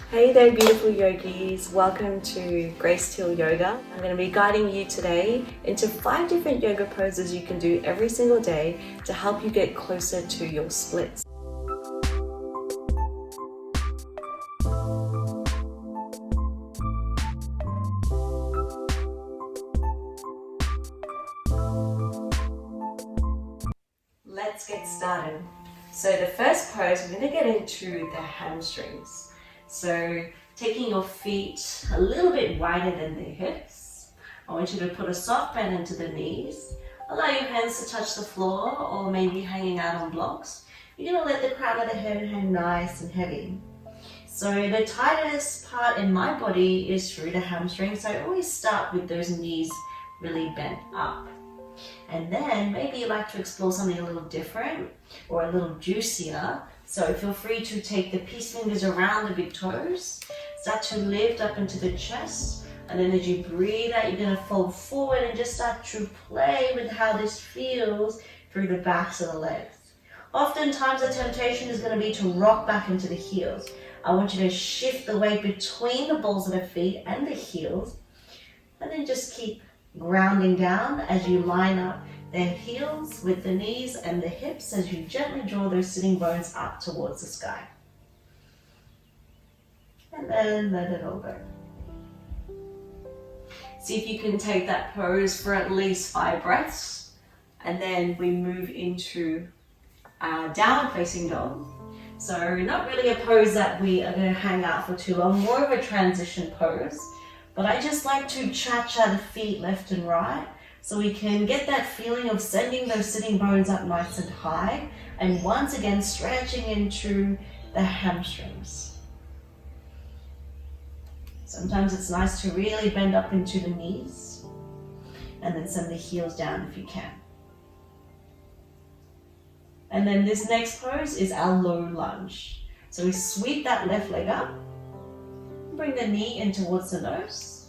Hey there, beautiful yogis. Welcome to Grace Till Yoga. I'm going to be guiding you today into 5 different yoga poses you can do every single day to help you get closer to your splits. Let's get started. So the first pose, we're going to get into the hamstrings. So taking your feet a little bit wider than the hips. I want you to put a soft bend into the knees. Allow your hands to touch the floor or maybe hanging out on blocks. You're going to let the crown of the head hang nice and heavy. So the tightest part in my body is through the hamstrings. So I always start with those knees really bent up. And then maybe you like to explore something a little different or a little juicier. So feel free to take the peace fingers around the big toes, start to lift up into the chest, and then as you breathe out, you're going to fold forward and just start to play with how this feels through the backs of the legs. Oftentimes the temptation is going to be to rock back into the heels. I want you to shift the weight between the balls of the feet and the heels, and then just keep grounding down as you line up the heels with the knees and the hips as you gently draw those sitting bones up towards the sky. And then let it all go. See if you can take that pose for at least 5 breaths. And then we move into downward facing dog. So not really a pose that we are going to hang out for too long, more of a transition pose. But I just like to cha-cha the feet left and right so we can get that feeling of sending those sitting bones up nice and high and once again stretching into the hamstrings. Sometimes it's nice to really bend up into the knees and then send the heels down if you can. And then this next pose is our low lunge. So we sweep that left leg up. Bring the knee in towards the nose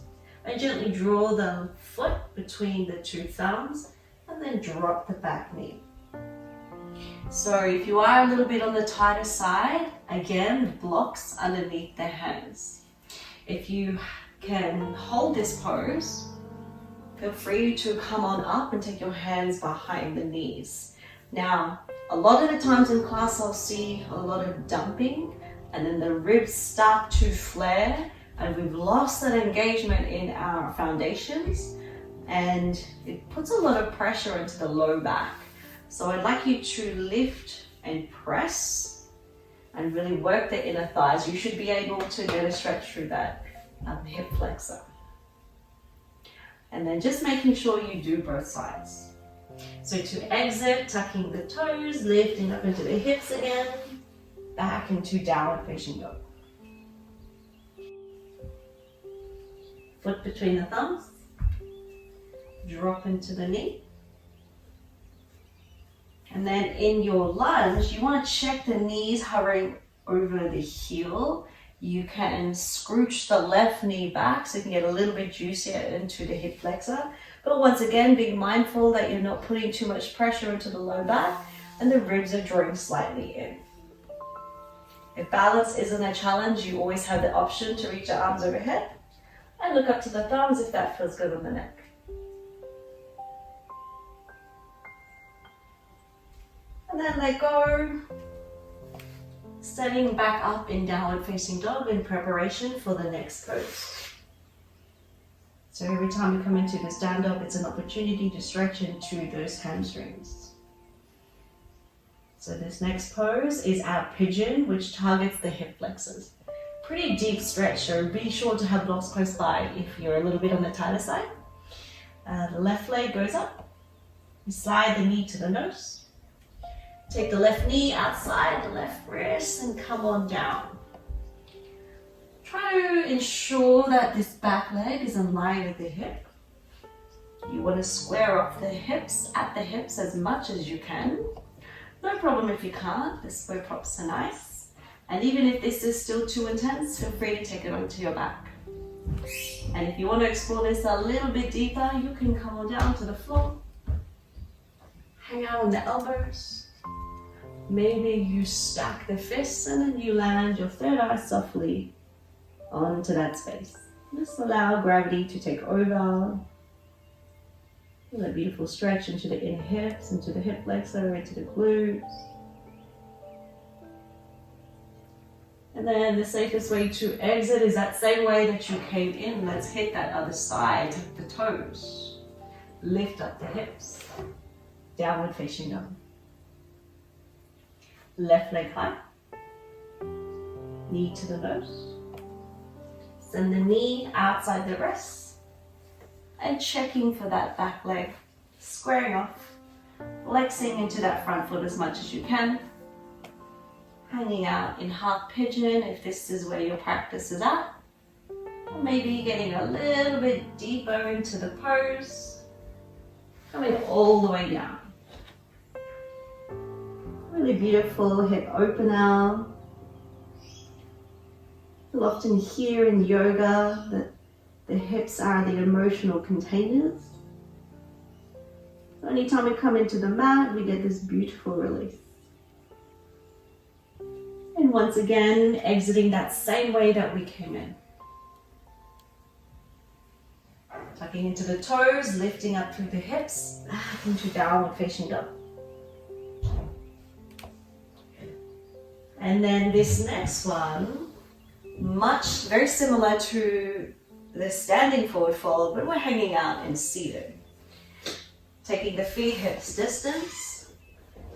and gently draw the foot between the 2 thumbs and then drop the back knee. So if you are a little bit on the tighter side, again, blocks underneath the hands. If you can hold this pose, feel free to come on up and take your hands behind the knees. Now, a lot of the times in class I'll see a lot of dumping and then the ribs start to flare and we've lost that engagement in our foundations and it puts a lot of pressure into the low back. So I'd like you to lift and press and really work the inner thighs. You should be able to get a stretch through that hip flexor. And then just making sure you do both sides. So to exit, tucking the toes, lifting up into the hips again, back into downward facing dog. Foot between the thumbs, drop into the knee. And then in your lunge, you want to check the knees hovering over the heel. You can scrooch the left knee back so you can get a little bit juicier into the hip flexor. But once again, being mindful that you're not putting too much pressure into the low back and the ribs are drawing slightly in. If balance isn't a challenge, you always have the option to reach your arms overhead and look up to the thumbs if that feels good on the neck. And then let go. Standing back up in downward facing dog in preparation for the next pose. So every time you come into the stand up, it's an opportunity to stretch into those hamstrings. So this next pose is our pigeon, which targets the hip flexors. Pretty deep stretch, so be sure to have blocks close by if you're a little bit on the tighter side. The left leg goes up. You slide the knee to the nose. Take the left knee outside the left wrist and come on down. Try to ensure that this back leg is in line with the hip. You want to square off the hips at the hips as much as you can. No problem if you can't, the square props are nice. And even if this is still too intense, feel free to take it onto your back. And if you want to explore this a little bit deeper, you can come on down to the floor. Hang out on the elbows. Maybe you stack the fists and then you land your third eye softly onto that space. Just allow gravity to take over. Feel that beautiful stretch into the inner hips, into the hip flexor, into the glutes. And then the safest way to exit is that same way that you came in. Let's hit that other side with the toes. Lift up the hips. Downward facing dog. Left leg high. Knee to the nose. Send the knee outside the wrist. And checking for that back leg. Squaring off. Flexing into that front foot as much as you can. Hanging out in half pigeon if this is where your practice is at. Or maybe getting a little bit deeper into the pose. Coming all the way down. Really beautiful hip opener. You'll often hear in yoga that the hips are the emotional containers. So anytime we come into the mat, we get this beautiful release. And once again, exiting that same way that we came in. Tucking into the toes, lifting up through the hips, back into downward facing dog. And then this next one, very similar to the standing forward fold, but we're hanging out in seated. Taking the feet hips distance,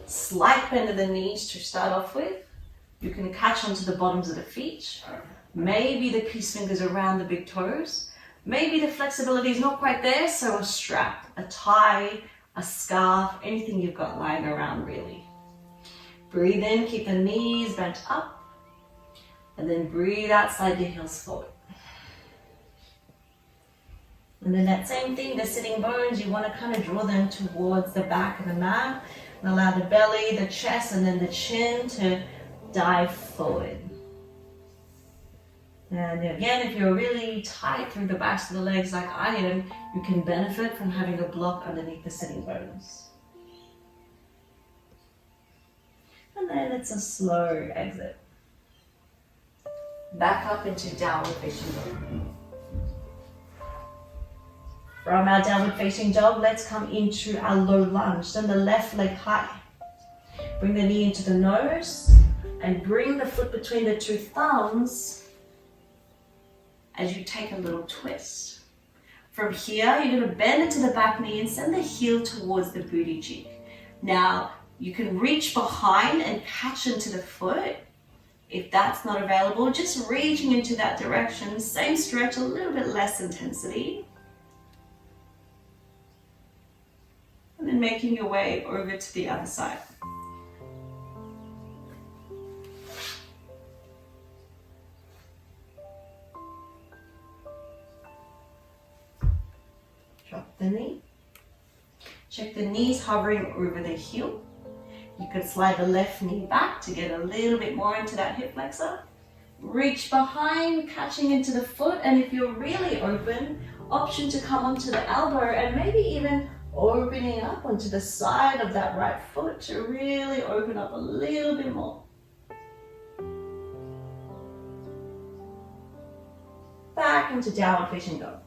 slight bend of the knees to start off with. You can catch onto the bottoms of the feet. Maybe the peace fingers around the big toes. Maybe the flexibility is not quite there, so a strap, a tie, a scarf, anything you've got lying around really. Breathe in, keep the knees bent up. And then breathe out, slide the heels forward. And then that same thing, the sitting bones, you want to kind of draw them towards the back of the mat. And allow the belly, the chest, and then the chin to dive forward. And again, if you're really tight through the backs of the legs like I am, you can benefit from having a block underneath the sitting bones. And then it's a slow exit. Back up into downward facing dog. From our downward facing dog, let's come into our low lunge. Then the left leg high. Bring the knee into the nose and bring the foot between the two thumbs as you take a little twist. From here, you're going to bend into the back knee and send the heel towards the booty cheek. Now, you can reach behind and catch into the foot. If that's not available, just reaching into that direction. Same stretch, a little bit less intensity. And then making your way over to the other side. Drop the knee. Check the knees hovering over the heel. You can slide the left knee back to get a little bit more into that hip flexor. Reach behind, catching into the foot, and if you're really open, option to come onto the elbow and maybe even opening up onto the side of that right foot to really open up a little bit more. Back into downward facing dog.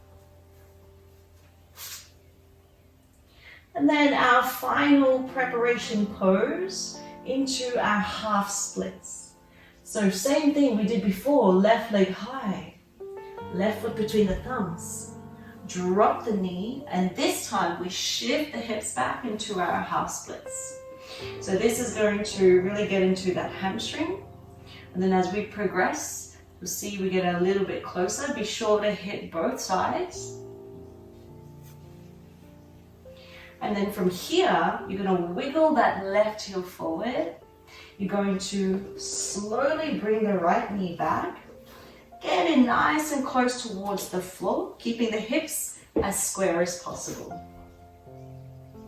And then our final preparation pose into our half splits. So same thing we did before, left leg high, left foot between the thumbs. Drop the knee, and this time we shift the hips back into our half splits. So this is going to really get into that hamstring. And then as we progress, you'll see we get a little bit closer. Be sure to hit both sides. And then from here, you're going to wiggle that left heel forward. You're going to slowly bring the right knee back. Get it nice and close towards the floor, keeping the hips as square as possible.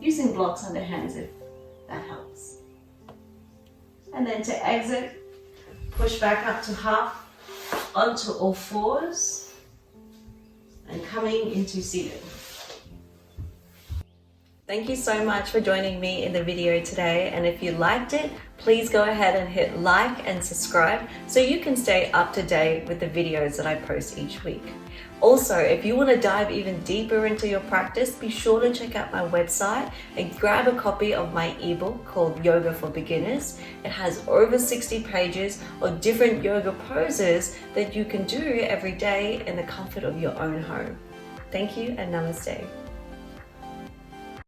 Using blocks under hands if that helps. And then to exit, push back up to half, onto all fours, and coming into seated. Thank you so much for joining me in the video today, and if you liked it, please go ahead and hit like and subscribe so you can stay up to date with the videos that I post each week. Also, if you want to dive even deeper into your practice, be sure to check out my website and grab a copy of my ebook called Yoga for Beginners. It has over 60 pages of different yoga poses that you can do every day in the comfort of your own home. Thank you and namaste.